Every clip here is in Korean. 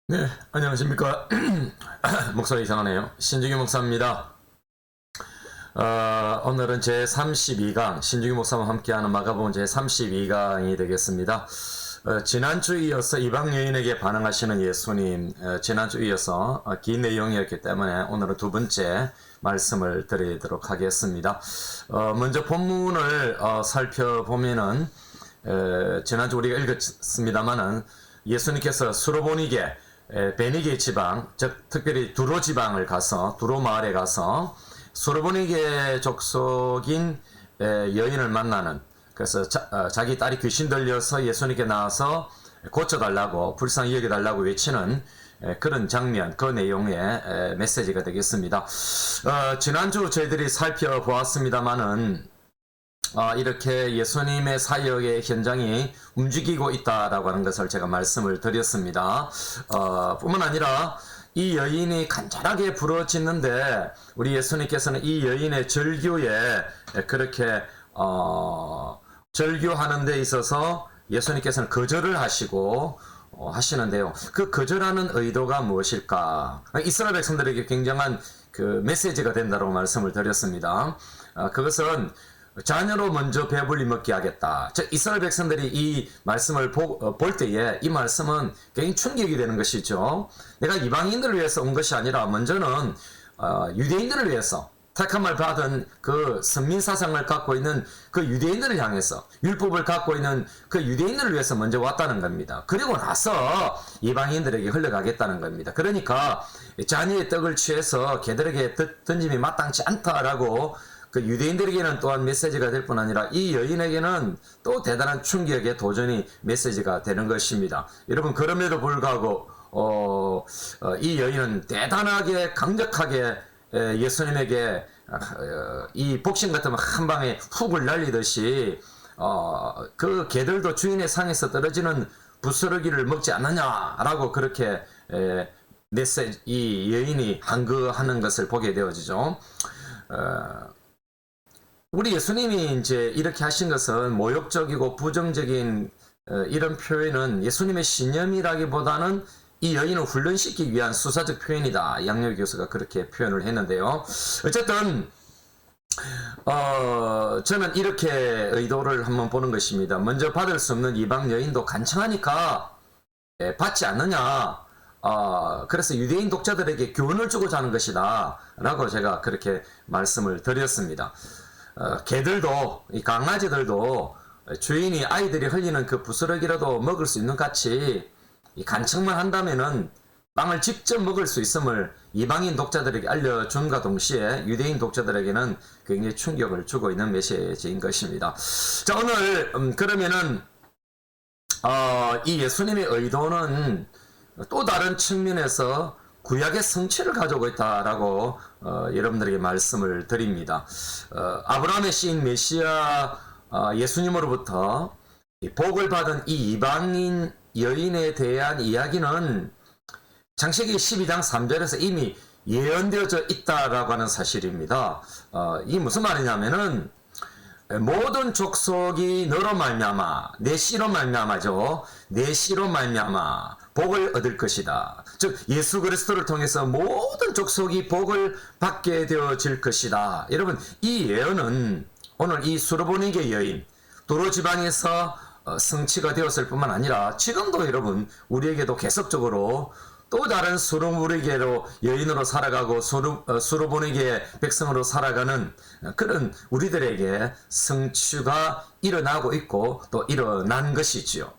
네, 안녕하십니까. 목소리 이상하네요. 신중규 목사입니다. 오늘은 제 32강, 신중규 목사와 함께하는 마가복음 제 32강이 되겠습니다. 지난주 이어서 이방 여인에게 반응하시는 예수님, 지난주 이어서 긴 내용이었기 때문에 오늘은 두 번째 말씀을 드리도록 하겠습니다. 먼저 본문을 살펴보면은, 지난주 우리가 읽었습니다만은 예수님께서 수로보니게 베니게 지방, 즉 특별히 두로 지방을 가서 두로 마을에 가서 수로보니게 족속인 여인을 만나는, 그래서 자기 딸이 귀신 들려서 예수님께 나와서 고쳐달라고, 불쌍히 여겨달라고 외치는 그런 장면, 그 내용의 메시지가 되겠습니다. 지난주 저희들이 살펴보았습니다마는 이렇게 예수님의 사역의 현장이 움직이고 있다라고 하는 것을 제가 말씀을 드렸습니다. 뿐만 아니라 이 여인이 간절하게 부르짖는데 우리 예수님께서는 이 여인의 절규에 그렇게 절규하는 데 있어서 예수님께서는 거절을 하시고 하시는데요. 그 거절하는 의도가 무엇일까? 이스라엘 백성들에게 굉장한 그 메시지가 된다고 말씀을 드렸습니다. 그것은 자녀로 먼저 배불리 먹게 하겠다. 즉 이스라엘 백성들이 이 말씀을 볼 때에 이 말씀은 굉장히 충격이 되는 것이죠. 내가 이방인들을 위해서 온 것이 아니라 먼저는 유대인들을 위해서 택함을 받은 그 선민 사상을 갖고 있는 그 유대인들을 향해서 율법을 갖고 있는 그 유대인들을 위해서 먼저 왔다는 겁니다. 그리고 나서 이방인들에게 흘러가겠다는 겁니다. 그러니까 자녀의 떡을 취해서 개들에게 던짐이 마땅치 않다라고 그 유대인들에게는 또한 메시지가 될 뿐 아니라 이 여인에게는 또 대단한 충격의 도전이 메시지가 되는 것입니다. 여러분, 그럼에도 불구하고 이 여인은 대단하게 강력하게 예수님에게 이 복신 같으면 한 방에 훅을 날리듯이 그 개들도 주인의 상에서 떨어지는 부스러기를 먹지 않느냐라고 그렇게 이 여인이 항거하는 것을 보게 되어지죠. 우리 예수님이 이제 이렇게 하신 것은 모욕적이고 부정적인 이런 표현은 예수님의 신념이라기보다는 이 여인을 훈련시키기 위한 수사적 표현이다. 양력 교수가 그렇게 표현을 했는데요. 어쨌든 저는 이렇게 의도를 한번 보는 것입니다. 먼저 받을 수 없는 이방 여인도 간청하니까 받지 않느냐. 그래서 유대인 독자들에게 교훈을 주고자 하는 것이다. 라고 제가 그렇게 말씀을 드렸습니다. 개들도, 이 강아지들도 주인이 아이들이 흘리는 그 부스러기라도 먹을 수 있는 같이 이 간청만 한다면은 빵을 직접 먹을 수 있음을 이방인 독자들에게 알려준과 동시에 유대인 독자들에게는 굉장히 충격을 주고 있는 메시지인 것입니다. 자, 오늘 그러면은 이 예수님의 의도는 또 다른 측면에서 구약의 성취를 가지고 있다라고 여러분들에게 말씀을 드립니다. 아브라함의 씨인 메시아 예수님으로부터 복을 받은 이 이방인 여인에 대한 이야기는 창세기 12장 3절에서 이미 예언되어져 있다라고 하는 사실입니다. 이게 무슨 말이냐면은 모든 족속이 너로 말미암아, 내 씨로 말미암아죠. 내 씨로 말미암아 복을 얻을 것이다. 즉 예수 그리스도를 통해서 모든 족속이 복을 받게 되어질 것이다. 여러분, 이 예언은 오늘 이 수로보니게 여인 도로 지방에서 성취가 되었을 뿐만 아니라 지금도 여러분 우리에게도 계속적으로 또 다른 수로보니게로 여인으로 살아가고 수로보니게 백성으로 살아가는 그런 우리들에게 성취가 일어나고 있고 또 일어난 것이지요.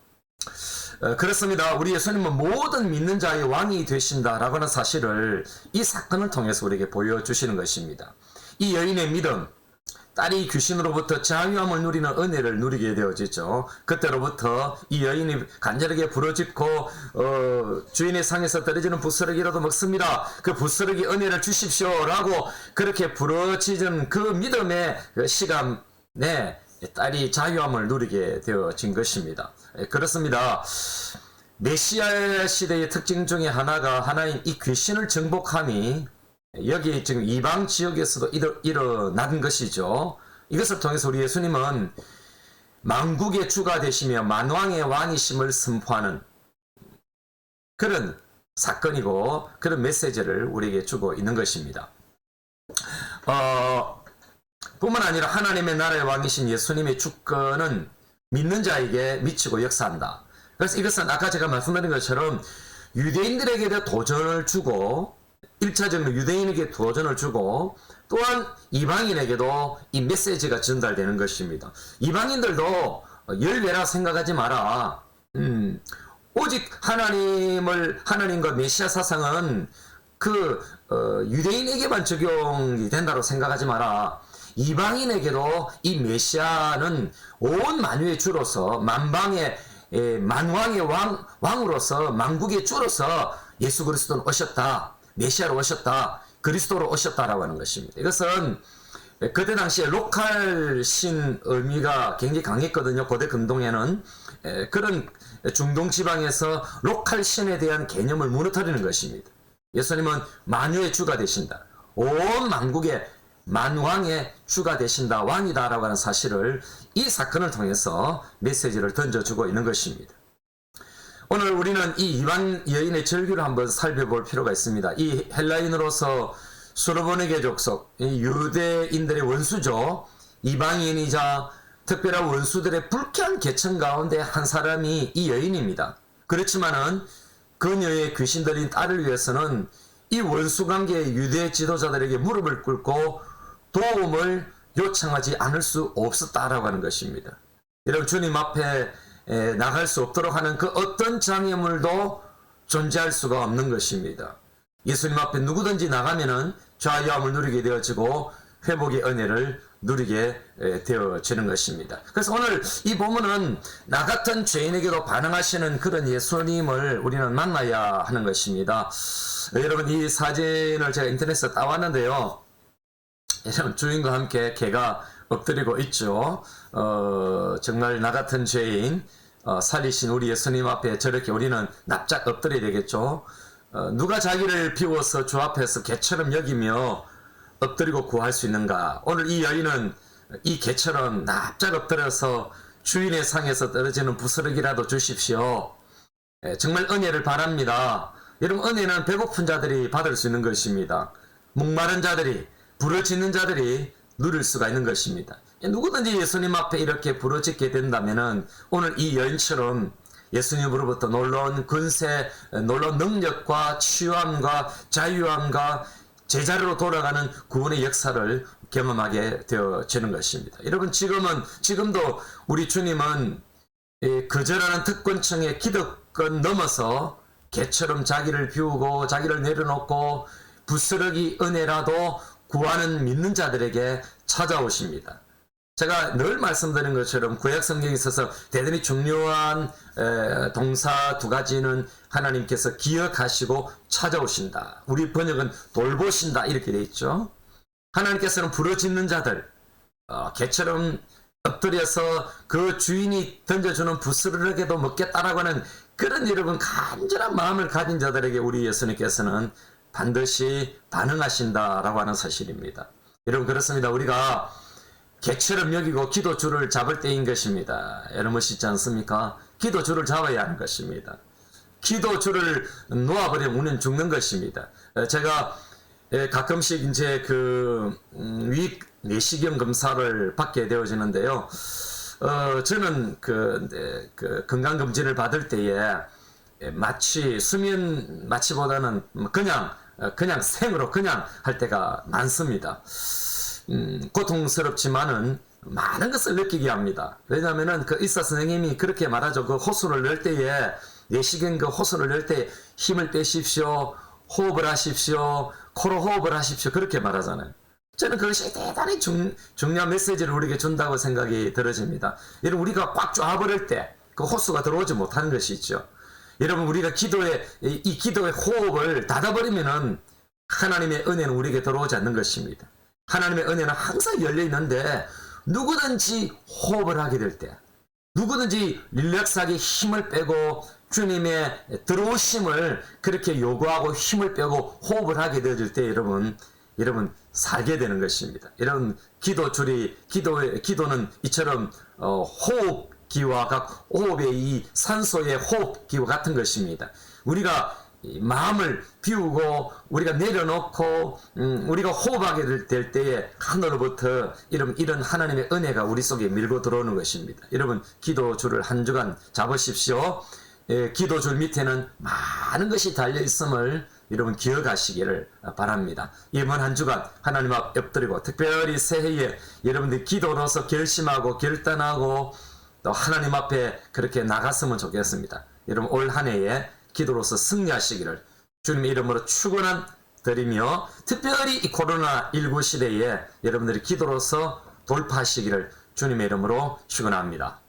그렇습니다. 우리 예수님은 모든 믿는 자의 왕이 되신다라고 하는 사실을 이 사건을 통해서 우리에게 보여주시는 것입니다. 이 여인의 믿음, 딸이 귀신으로부터 자유함을 누리는 은혜를 누리게 되어지죠. 그때로부터 이 여인이 간절하게 부르짖고 주인의 상에서 떨어지는 부스러기라도 먹습니다. 그 부스러기 은혜를 주십시오라고 그렇게 부르짖은 그 믿음의 그 시간에 딸이 자유함을 누리게 되어진 것입니다. 그렇습니다. 메시아 시대의 특징 중에 하나인 이 귀신을 정복함이 여기 지금 이방 지역에서도 일어난 것이죠. 이것을 통해서 우리 예수님은 만국의 주가 되시며 만왕의 왕이심을 선포하는 그런 사건이고 그런 메시지를 우리에게 주고 있는 것입니다. 뿐만 아니라 하나님의 나라의 왕이신 예수님의 주권은 믿는 자에게 미치고 역사한다. 그래서 이것은 아까 제가 말씀드린 것처럼 유대인들에게 도전을 주고 1차적으로 유대인에게 도전을 주고 또한 이방인에게도 이 메시지가 전달되는 것입니다. 이방인들도 열매라 생각하지 마라. 오직 하나님과 메시아 사상은 유대인에게만 적용이 된다고 생각하지 마라. 이방인에게도 이 메시아는 온 만유의 주로서 만방의 만왕의 왕으로서 만국의 주로서 예수 그리스도는 오셨다. 메시아로 오셨다. 그리스도로 오셨다라고 하는 것입니다. 이것은 그때 당시에 로컬 신 의미가 굉장히 강했거든요. 고대 근동에는 그런 중동 지방에서 로컬 신에 대한 개념을 무너뜨리는 것입니다. 예수님은 만유의 주가 되신다. 온 만국의 만왕의 주가 되신다. 왕이다라고 하는 사실을 이 사건을 통해서 메시지를 던져주고 있는 것입니다. 오늘 우리는 이 이방 여인의 절규를 한번 살펴볼 필요가 있습니다. 이 헬라인으로서 수르보네게 족속, 이 유대인들의 원수죠. 이방인이자 특별한 원수들의 불쾌한 계층 가운데 한 사람이 이 여인입니다. 그렇지만은 그녀의 귀신 들린 딸을 위해서는 이 원수관계의 유대 지도자들에게 무릎을 꿇고 도움을 요청하지 않을 수 없었다라고 하는 것입니다. 여러분, 주님 앞에 나갈 수 없도록 하는 그 어떤 장애물도 존재할 수가 없는 것입니다. 예수님 앞에 누구든지 나가면은 자유함을 누리게 되어지고 회복의 은혜를 누리게 되어지는 것입니다. 그래서 오늘 이 본문은 나 같은 죄인에게도 반응하시는 그런 예수님을 우리는 만나야 하는 것입니다. 여러분, 이 사진을 제가 인터넷에서 따왔는데요. 여러분, 주인과 함께 개가 엎드리고 있죠. 정말 나 같은 죄인 살리신 우리 예수님 앞에 저렇게 우리는 납작 엎드려야 되겠죠. 누가 자기를 비워서 주 앞에서 개처럼 여기며 엎드리고 구할 수 있는가? 오늘 이 여인은 이 개처럼 납작 엎드려서 주인의 상에서 떨어지는 부스러기라도 주십시오. 정말 은혜를 바랍니다. 여러분, 은혜는 배고픈 자들이 받을 수 있는 것입니다. 목마른 자들이, 부르짖는 자들이 누릴 수가 있는 것입니다. 누구든지 예수님 앞에 이렇게 부르짖게 된다면은 오늘 이 여인처럼 예수님으로부터 놀라운 근세, 놀라운 능력과 치유함과 자유함과 제자리로 돌아가는 구원의 역사를 경험하게 되어지는 것입니다. 여러분, 지금도 우리 주님은 거절하는 특권층의 기득권 넘어서 개처럼 자기를 비우고 자기를 내려놓고 부스러기 은혜라도 구하는 믿는 자들에게 찾아오십니다. 제가 늘 말씀드린 것처럼 구약 성경에 있어서 대단히 중요한 동사 두 가지는 하나님께서 기억하시고 찾아오신다. 우리 번역은 돌보신다 이렇게 되어 있죠. 하나님께서는 부르짖는 자들, 개처럼 엎드려서 그 주인이 던져주는 부스러기도 먹겠다라고 하는 그런 여러분 간절한 마음을 가진 자들에게 우리 예수님께서는 반드시 반응하신다라고 하는 사실입니다. 여러분, 그렇습니다. 우리가 개처럼 여기고 기도줄을 잡을 때인 것입니다. 여러분, 멋있지 않습니까? 기도줄을 잡아야 하는 것입니다. 기도줄을 놓아버리면 우리는 죽는 것입니다. 제가 가끔씩 이제 위 내시경 검사를 받게 되어지는데요. 저는 건강검진을 받을 때에 마취, 수면 마취보다는 그냥 생으로 그냥 할 때가 많습니다. 고통스럽지만은 많은 것을 느끼게 합니다. 왜냐하면은 그 의사 선생님이 그렇게 말하죠. 그 호수를 넣을 때에, 내시경 그 호수를 넣을 때 힘을 빼십시오, 호흡을 하십시오, 코로 호흡을 하십시오, 그렇게 말하잖아요. 저는 그것이 대단히 중요한 메시지를 우리에게 준다고 생각이 들어집니다. 여러분, 우리가 꽉 쪼아버릴 때 그 호수가 들어오지 못하는 것이 있죠. 여러분, 우리가 이 기도의 호흡을 닫아버리면은 하나님의 은혜는 우리에게 들어오지 않는 것입니다. 하나님의 은혜는 항상 열려 있는데 누구든지 호흡을 하게 될 때, 누구든지 릴렉스하게 힘을 빼고 주님의 들어오심을 그렇게 요구하고 힘을 빼고 호흡을 하게 되어질 때 여러분 살게 되는 것입니다. 여러분, 기도는 이처럼 호흡기와 호흡의 이 산소의 호흡기와 같은 것입니다. 우리가 이 마음을 비우고 우리가 내려놓고 우리가 호흡하게 될 때에 하늘로부터 이런 하나님의 은혜가 우리 속에 밀고 들어오는 것입니다. 여러분 기도줄을 한 주간 잡으십시오. 기도줄 밑에는 많은 것이 달려 있음을 여러분 기억하시기를 바랍니다. 이번 한 주간 하나님 앞 엎드리고 특별히 새해에 여러분들 기도로서 결심하고 결단하고 또 하나님 앞에 그렇게 나갔으면 좋겠습니다. 여러분 올 한 해에 기도로서 승리하시기를 주님의 이름으로 축원 드리며 특별히 이 코로나19 시대에 여러분들이 기도로서 돌파하시기를 주님의 이름으로 축원합니다.